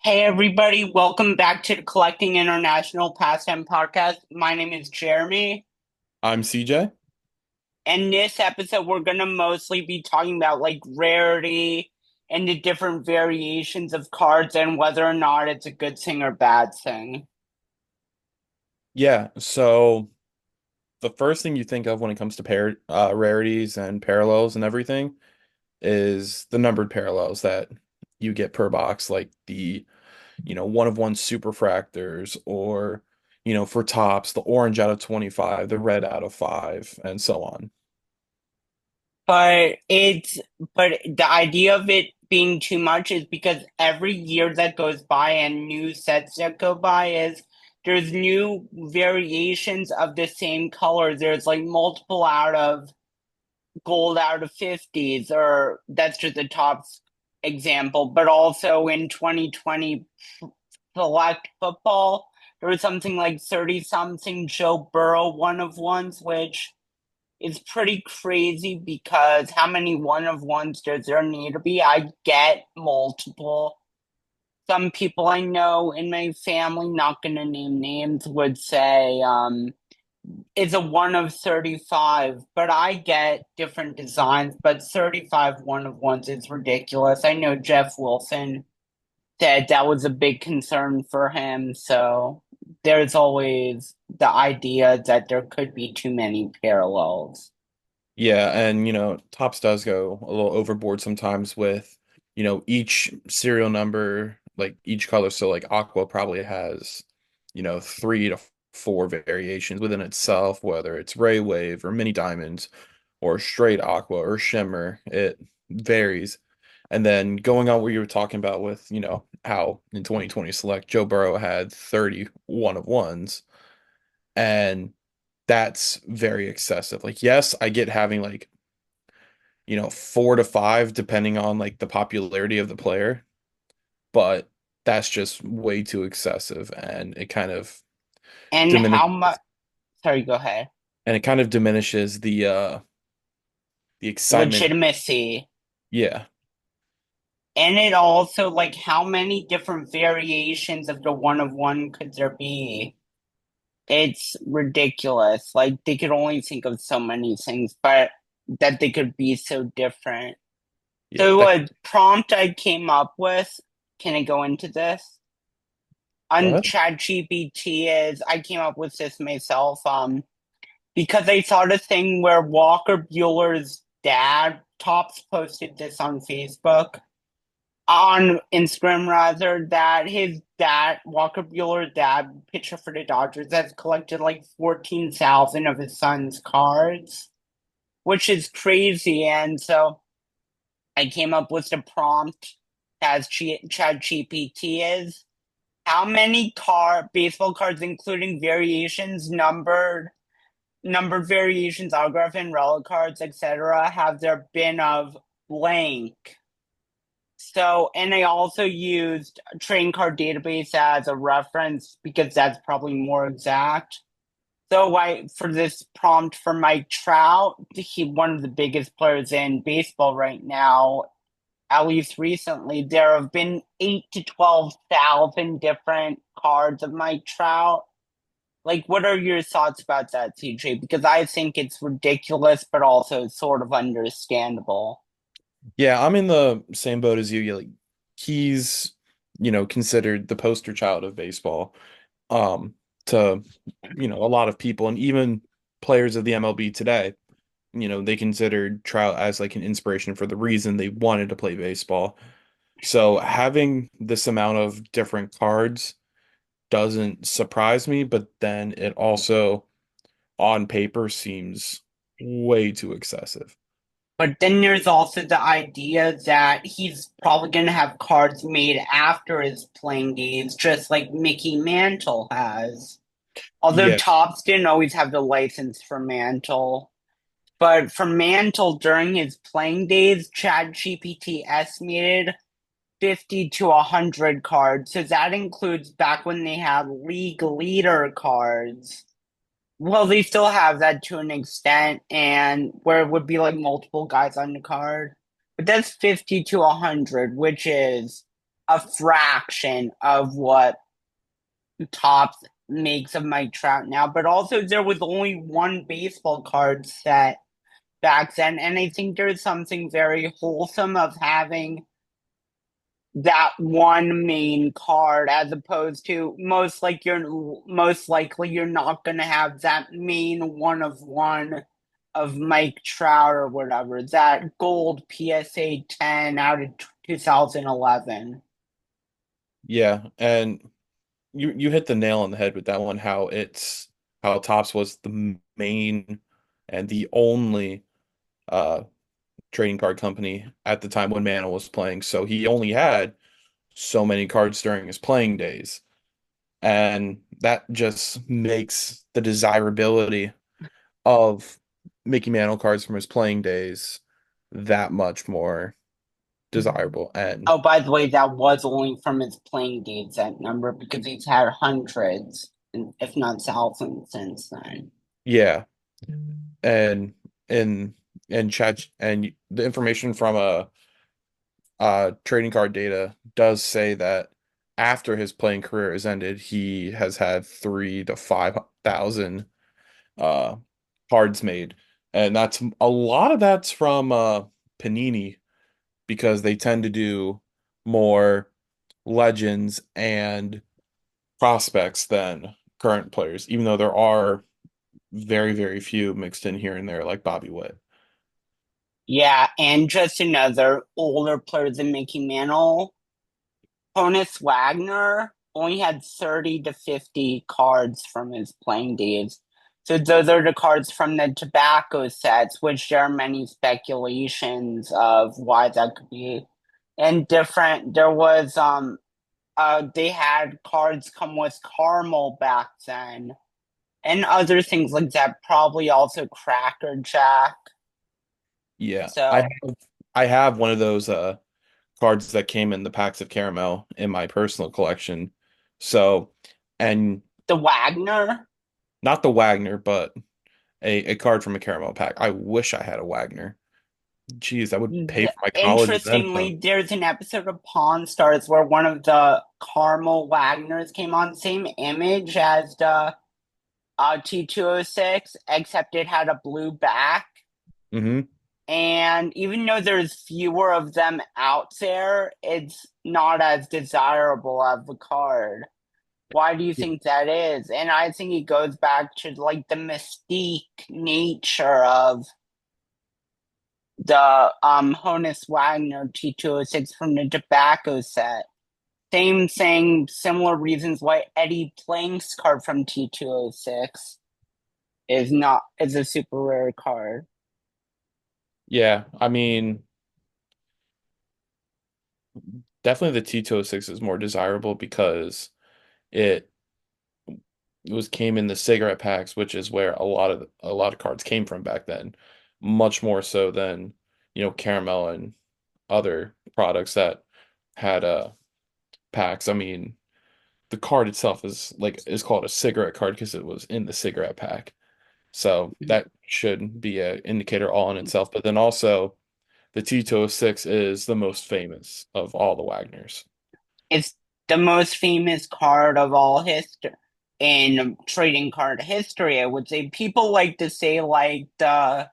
Hey everybody, welcome back to the Collecting International Pastime podcast. My name is Jeremy. I'm CJ. And this episode we're gonna mostly be talking about like rarity and the different variations of cards and whether or not it's a good thing or bad thing. Yeah, so the first thing you think of when it comes to rarities and parallels and everything is the numbered parallels that you get per box, like the, one of one superfractors or, for tops, the orange out of 25, the red out of 5, and so on. But the idea of it being too much is because every year that goes by and new sets that go by is there's new variations of the same color. There's like multiple out of gold out of 50s, or that's just the top example. But also in 2020 select football, there was something like 30 something Joe Burrow one of ones, which is pretty crazy because how many one of ones does there need to be? I get multiple. Some people I know in my family, not going to name names, would say it's a one of 35, but I get different designs, but 35 one of ones is ridiculous. I know Jeff Wilson said that was a big concern for him, so there's always the idea that there could be too many parallels. Yeah, and Tops does go a little overboard sometimes with, each serial number, like each color. So like Aqua probably has, 3 to 4 variations within itself, whether it's Ray Wave or Mini Diamonds or straight Aqua or Shimmer. It varies. And then going on what you were talking about with, how in 2020 Select Joe Burrow had 31 of ones. And that's very excessive. Like, yes, I get having like 4 to 5 depending on like the popularity of the player, but that's just way too excessive and it kind of And how diminishes much? Sorry, go ahead. the excitement. Legitimacy. Yeah. And it also, like, how many different variations of the one of one could there be? It's ridiculous. Like, they could only think of so many things, but that they could be so different. Yeah. So, That a prompt I came up with, can I go into this? Go On ahead. ChatGPT is, I came up with this myself, because I saw the thing where Walker Bueller's dad, Tops posted this on Facebook, on Instagram rather, that his dad, Walker Bueller's dad, pitcher for the Dodgers, has collected like 14,000 of his son's cards, which is crazy. And so I came up with the prompt as Chat GPT is how many baseball cards, including variations, numbered variations, autograph and relic cards, etc., have there been of blank? So, and I also used trading card database as a reference because that's probably more exact. So, I for this prompt for Mike Trout, he one of the biggest players in baseball right now. At least recently, there have been 8 to 12,000 different cards of Mike Trout. Like, what are your thoughts about that, CJ? Because I think it's ridiculous, but also sort of understandable. Yeah, I'm in the same boat as you. Like he's, considered the poster child of baseball. To, a lot of people and even players of the MLB today. They considered Trout as like an inspiration for the reason they wanted to play baseball. So having this amount of different cards doesn't surprise me, but then it also on paper seems way too excessive. But then there's also the idea that he's probably going to have cards made after his playing days, just like Mickey Mantle has. Although Yeah, Topps didn't always have the license for Mantle. But for Mantle during his playing days, Chad GPT estimated 50 to 100 cards. So that includes back when they had league leader cards. Well, they still have that to an extent, and where it would be like multiple guys on the card. But that's 50 to 100, which is a fraction of what Topps makes of Mike Trout now. But also, there was only one baseball card set back then, and I think there's something very wholesome of having that one main card as opposed to most likely you're not going to have that main one of one of Mike Trout or whatever, that gold PSA 10 out of 2011. Yeah, and you hit the nail on the head with that one, how Topps was the main and the only uh trading card company at the time when Mantle was playing. So he only had so many cards during his playing days. And that just makes the desirability of Mickey Mantle cards from his playing days that much more desirable. And Oh, by the way, that was only from his playing dates, that number, because he's had hundreds, if not thousands, since then. yeah, and and chat and the information from trading card data does say that after his playing career has ended, he has had 3 to 5 thousand uh cards made, and that's a lot of that's from Panini because they tend to do more legends and prospects than current players, even though there are very few mixed in here and there, like Bobby Witt. Yeah, and just another older player than Mickey Mantle, Honus Wagner only had 30 to 50 cards from his playing days. So those are the cards from the tobacco sets, which there are many speculations of why that could be. And different, there was they had cards come with caramel back then, and other things like that, probably also Cracker Jack. Yeah, So I have one of those cards that came in the packs of caramel in my personal collection. So, and the Wagner. not the Wagner, but a card from a caramel pack. I wish I had a Wagner. Jeez, that would pay for my college and then some. Interestingly, there's an episode of Pawn Stars where one of the Carmel Wagners came on, same image as the T206, except it had a blue back. Hmm. And even though there's fewer of them out there, it's not as desirable of a card. Why do you think that is? And I think it goes back to like the mystique nature of the Honus Wagner T206 from the tobacco set. Same thing, similar reasons why Eddie Plank's card from T206 is a super rare card. Yeah, I mean, definitely the T206 is more desirable because it was came in the cigarette packs, which is where a lot of cards came from back then, much more so than, caramel and other products that had packs. I mean, the card itself is called a cigarette card because it was in the cigarette pack. So that should be an indicator all in itself. But then also the T206 is the most famous of all the Wagners. It's the most famous card of all history in trading card history, I would say. People like to say like the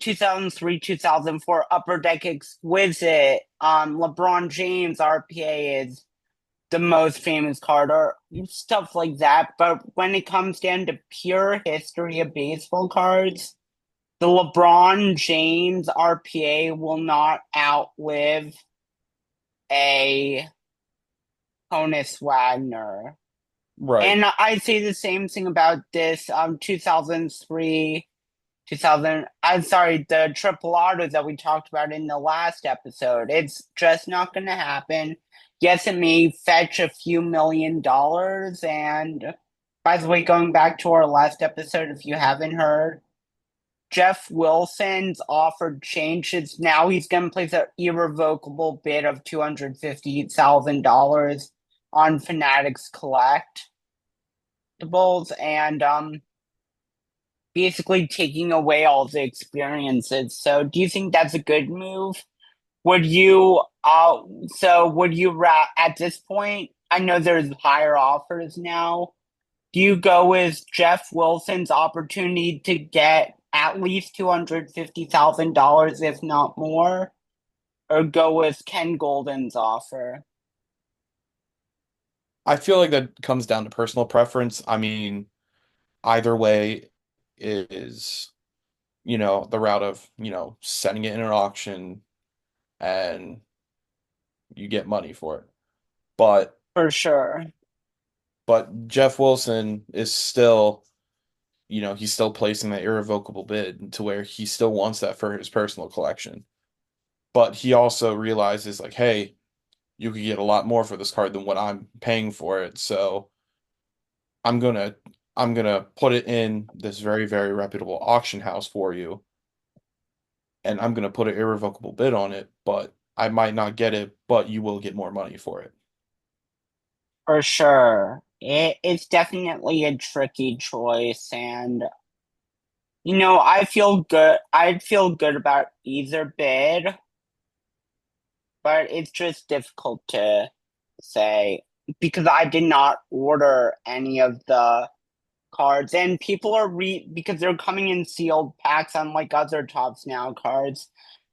2003 2004 Upper Deck Exquisite LeBron James RPA is the most famous card or stuff like that. But when it comes down to pure history of baseball cards, the LeBron James RPA will not outlive a Honus Wagner. Right. And I say the same thing about this 2003 2000, I'm sorry, the triple autos that we talked about in the last episode. It's just not going to happen. Yes, it may fetch a few $1 million. And by the way, going back to our last episode, if you haven't heard, Jeff Wilson's offer changes. Now he's going to place an irrevocable bid of $250,000 on Fanatics Collectibles. And basically taking away all the experiences. So, do you think that's a good move? Would you Uh, so would you at this point? I know there's higher offers now. Do you go with Jeff Wilson's opportunity to get at least $250,000, if not more, or go with Ken Golden's offer? I feel like that comes down to personal preference. I mean, either way is, the route of, setting it in an auction and you get money for it. But For sure, Jeff Wilson is still, he's still placing that irrevocable bid to where he still wants that for his personal collection. But he also realizes like, hey, you could get a lot more for this card than what I'm paying for it. So I'm gonna I'm gonna put it in this very, very reputable auction house for you, and I'm gonna put an irrevocable bid on it, but I might not get it, but you will get more money for it. for sure. It's definitely a tricky choice, and I feel good. I'd feel good about either bid, but it's just difficult to say because I did not order any of the cards, and people are because they're coming in sealed packs, unlike other Tops Now cards.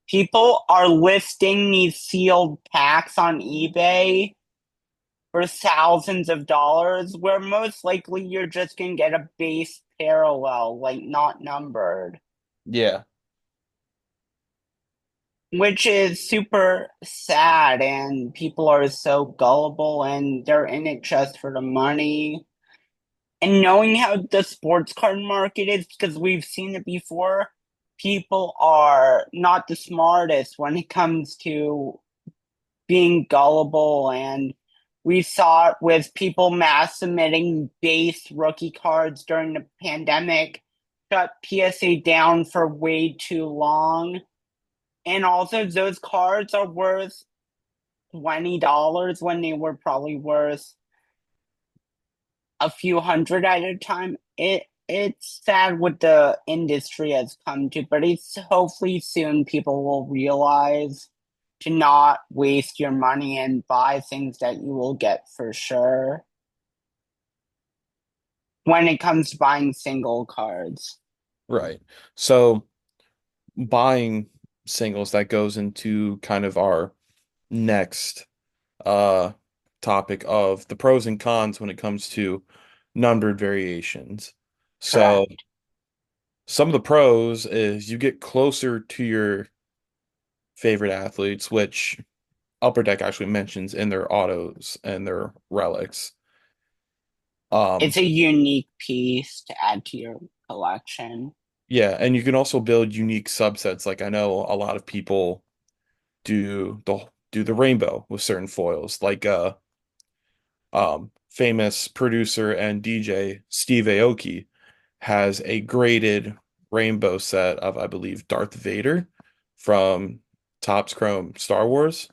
People are listing these sealed packs on eBay for thousands of dollars, where most likely you're just gonna get a base parallel, like not numbered, Yeah, which is super sad. And people are so gullible and they're in it just for the money. And knowing how the sports card market is, because we've seen it before, people are not the smartest when it comes to being gullible. And we saw it with people mass submitting base rookie cards during the pandemic, shut PSA down for way too long. And also, those cards are worth $20 when they were probably worth a few hundred at a time. It's sad what the industry has come to, but it's hopefully soon people will realize to not waste your money and buy things that you will get for sure when it comes to buying single cards. right. So buying singles, that goes into kind of our next uh topic of the pros and cons when it comes to numbered variations. So Correct. some of the pros is you get closer to your favorite athletes, which Upper Deck actually mentions in their autos and their relics. It's Um, a unique piece to add to your collection. yeah, and you can also build unique subsets. Like I know a lot of people do the rainbow with certain foils, like famous producer and DJ Steve Aoki has a graded rainbow set of, I believe, Darth Vader from Topps Chrome Star Wars.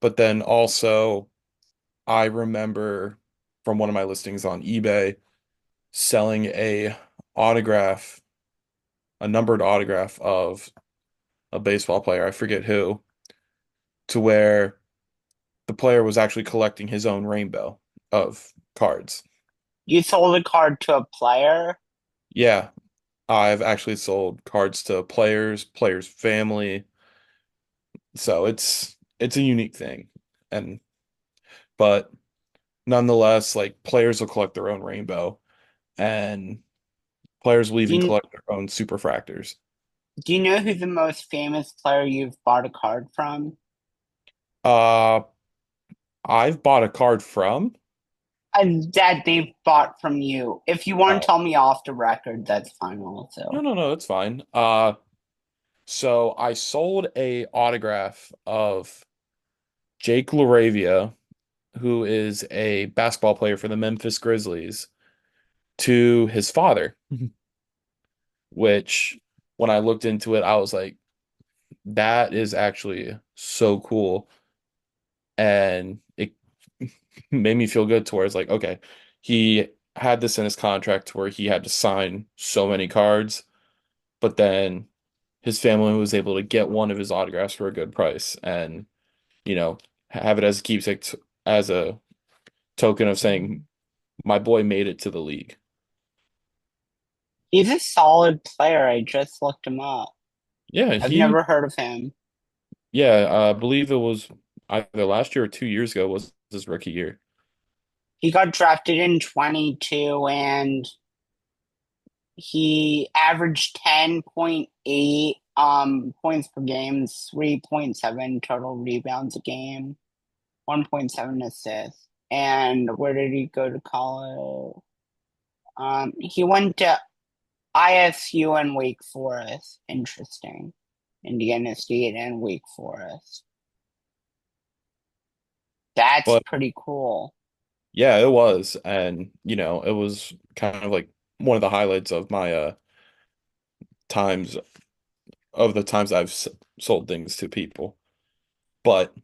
But then also, I remember from one of my listings on eBay selling autograph, a numbered autograph of a baseball player, I forget who, to where the player was actually collecting his own rainbow of cards. You sold a card to a player. Yeah, I've actually sold cards to players' family. So it's a unique thing. And but nonetheless, like players will collect their own rainbow and players will Do even you, collect their own superfractors. do you know who the most famous player you've bought a card from? Uh I've bought a card from That they've bought from you. If you want to oh tell me off the record, that's fine no also. no no, it's fine. So I sold a autograph of Jake LaRavia, who is a basketball player for the Memphis Grizzlies, to his father, which when I looked into it, I was like, that is actually so cool. And it made me feel good to where it's like, okay, he had this in his contract to where he had to sign so many cards, but then his family was able to get one of his autographs for a good price and, you know, have it as a keepsake as a token of saying my boy made it to the league. He's a solid player. I just looked him up. Yeah, I've he never heard of him. yeah, I believe it was either last year or 2 years ago was his rookie year. He got drafted in 22 and he averaged 10.8 points per game, 3.7 total rebounds a game, 1.7 assists. And where did he go to college? He went to ISU and Wake Forest. Interesting. Indiana State and Wake Forest. That's But pretty cool yeah, it was. And, it was kind of like one of the highlights of my times of the times I've sold things to people. But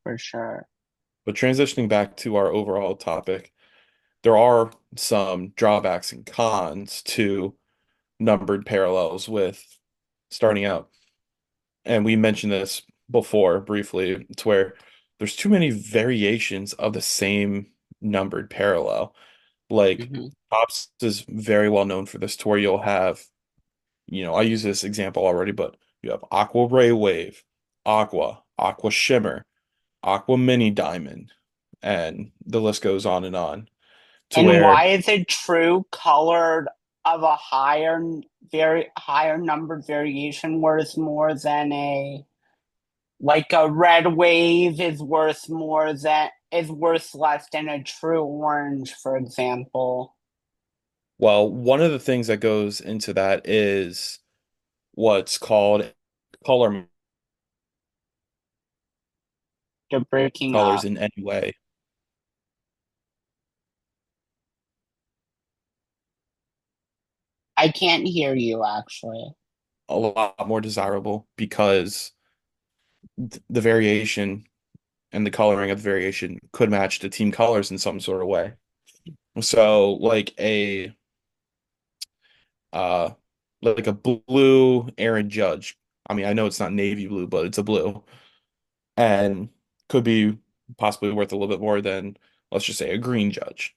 for sure. transitioning back to our overall topic, there are some drawbacks and cons to numbered parallels with starting out. And we mentioned this before briefly. It's where there's too many variations of the same numbered parallel. Like Hmm. Pops is very well known for this, to where you'll have, I use this example already, but you have Aqua Ray Wave, Aqua Shimmer, Aqua Mini Diamond, and the list goes on to And where, why is it true colored of a very higher numbered variation worth more than a like a red wave is worth less than a true orange, for example? well, one of the things that goes into that is what's called color They're breaking colors up. in any way. I can't hear you actually. A lot more desirable because the variation and the coloring of the variation could match the team colors in some sort of way. So uh like a blue Aaron Judge. I mean, I know it's not navy blue, but it's a blue and could be possibly worth a little bit more than, let's just say, a green Judge.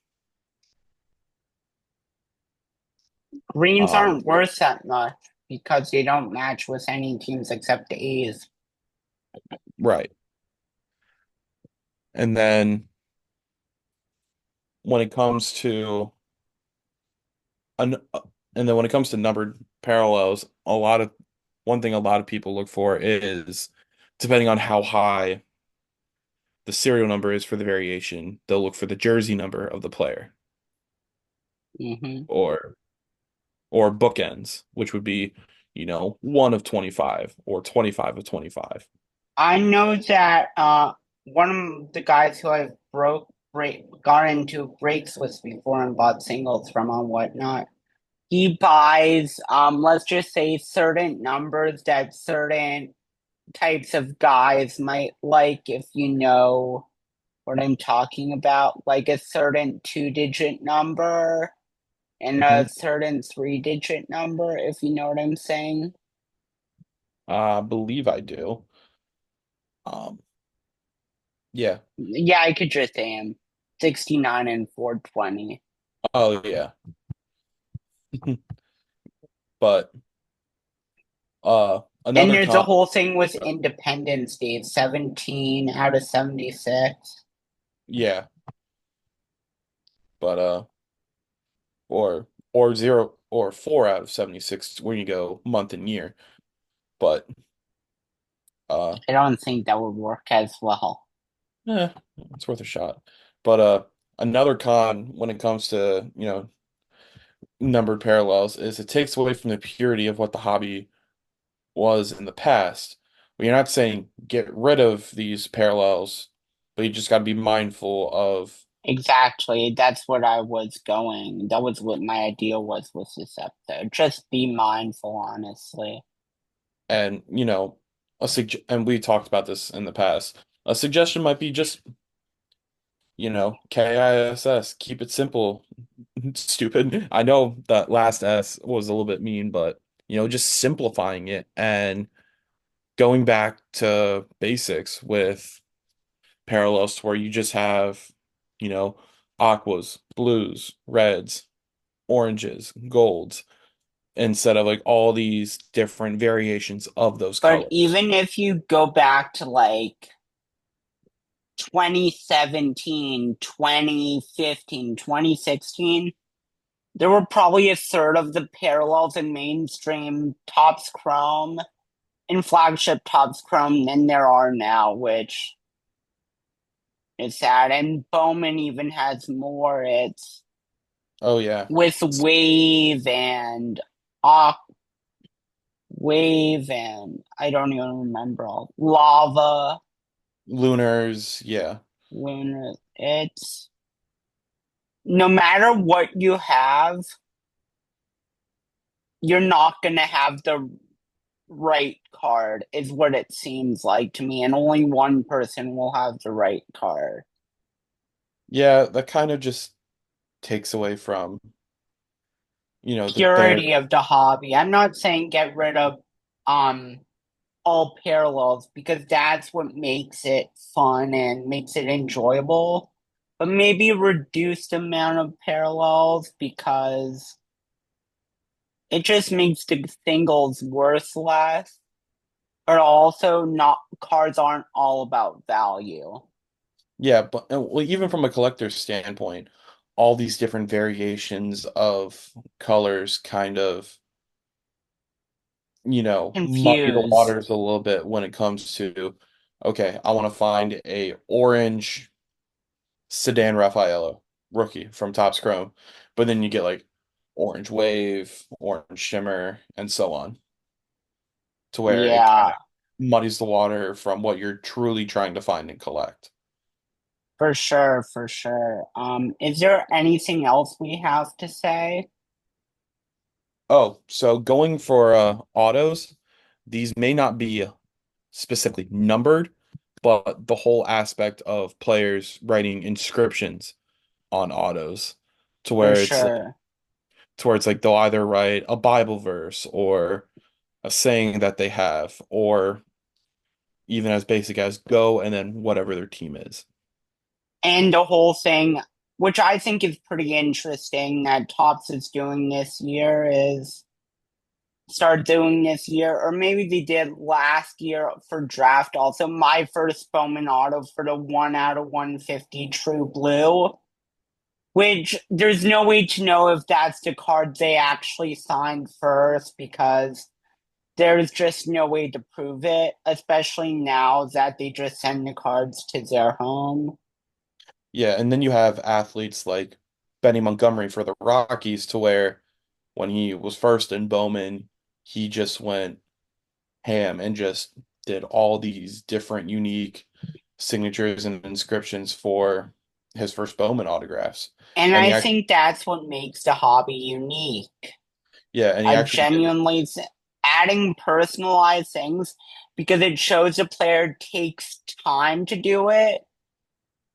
Greens Um, aren't worth that much because they don't match with any teams except the A's. right. And then when it comes to an and then when it comes to numbered parallels, one thing a lot of people look for is, depending on how high the serial number is for the variation, they'll look for the jersey number of the player Hmm. or bookends, which would be, 1 of 25 or 25 of 25. I know that one of the guys who I got into breaks with before and bought singles from and whatnot. He buys let's just say certain numbers that certain types of guys might like if you know what I'm talking about, like a certain 2-digit number and Hmm. a certain 3-digit number, if you know what I'm saying. I believe I do. Um, yeah. Yeah, I could just say him. 69 and 420. Oh, yeah. But And another there's a con, whole thing with Independence Day, 17 out of 76. yeah, but or 0 or 4 out of 76 when you go month and year. But uh I don't think that would work as well. eh, it's worth a shot. But another con when it comes to, numbered parallels is it takes away from the purity of what the hobby was in the past. But you're not saying get rid of these parallels, but you just got to be mindful of, Exactly. That's what I was going. That was what my idea was with this episode. Just be mindful, honestly. and and we talked about this in the past. A suggestion might be just, KISS, keep it simple. Stupid. I know that last S was a little bit mean, but just simplifying it and going back to basics with parallels to where you just have, you know, aquas, blues, reds, oranges, golds, instead of like all these different variations of those But colors. even if you go back to like 2017, 2015, 2016, there were probably a third of the parallels in mainstream Topps Chrome and flagship Topps Chrome than there are now, which is sad. And Bowman even has more. It's Oh yeah. with Wave and Aqu Wave and I don't even remember all Lava, Lunars, yeah. Lunar. It's no matter what you have, you're not gonna have the right card, is what it seems like to me, and only one person will have the right card. Yeah, that kind of just takes away from, the bear. Purity of the hobby. I'm not saying get rid of um all parallels because that's what makes it fun and makes it enjoyable. But maybe reduce the amount of parallels because it just makes the singles worth less. But also not cards aren't all about value. Yeah, but well, even from a collector's standpoint, all these different variations of colors kind of, muddy the Confuse. waters a little bit when it comes to, okay, I want to find a orange Sedan Raffaello rookie from Topps Chrome, but then you get like orange wave, orange shimmer, and so on, to where it kind Yeah, of muddies the water from what you're truly trying to find and collect. for sure, for sure. Is there anything else we have to say? Oh, so going for autos, these may not be specifically numbered, but the whole aspect of players writing inscriptions on autos to For where it's like sure. they'll either write a Bible verse or a saying that they have, or even as basic as go and then whatever their team is. And the whole thing, which I think is pretty interesting that Topps is doing this year, is start doing this year, or maybe they did last year for draft also. My first Bowman auto for the 1 out of 150 True Blue, which there's no way to know if that's the card they actually signed first because there's just no way to prove it, especially now that they just send the cards to their home. Yeah, and then you have athletes like Benny Montgomery for the Rockies to where when he was first in Bowman, he just went ham and just did all these different unique signatures and inscriptions for his first Bowman autographs. And And he I actually, think that's what makes the hobby unique. yeah, and he I actually did. genuinely adding personalized things because it shows a player takes time to do it,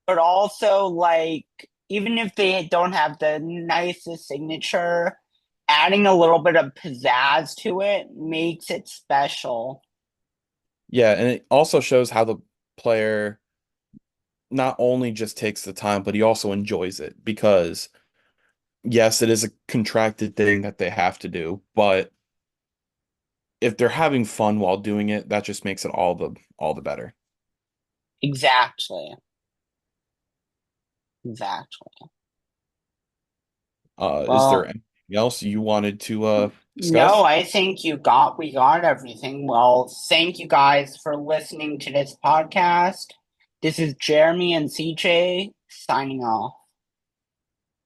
but also like even if they don't have the nicest signature, adding a little bit of pizzazz to it makes it special. Yeah, and it also shows how the player not only just takes the time, but he also enjoys it because yes, it is a contracted thing that they have to do, but if they're having fun while doing it, that just makes it all the better. Exactly. Exactly. Is there Well, anything else you wanted to no, discuss? I think we got everything. Well, thank you guys for listening to this podcast. This is Jeremy and CJ signing off.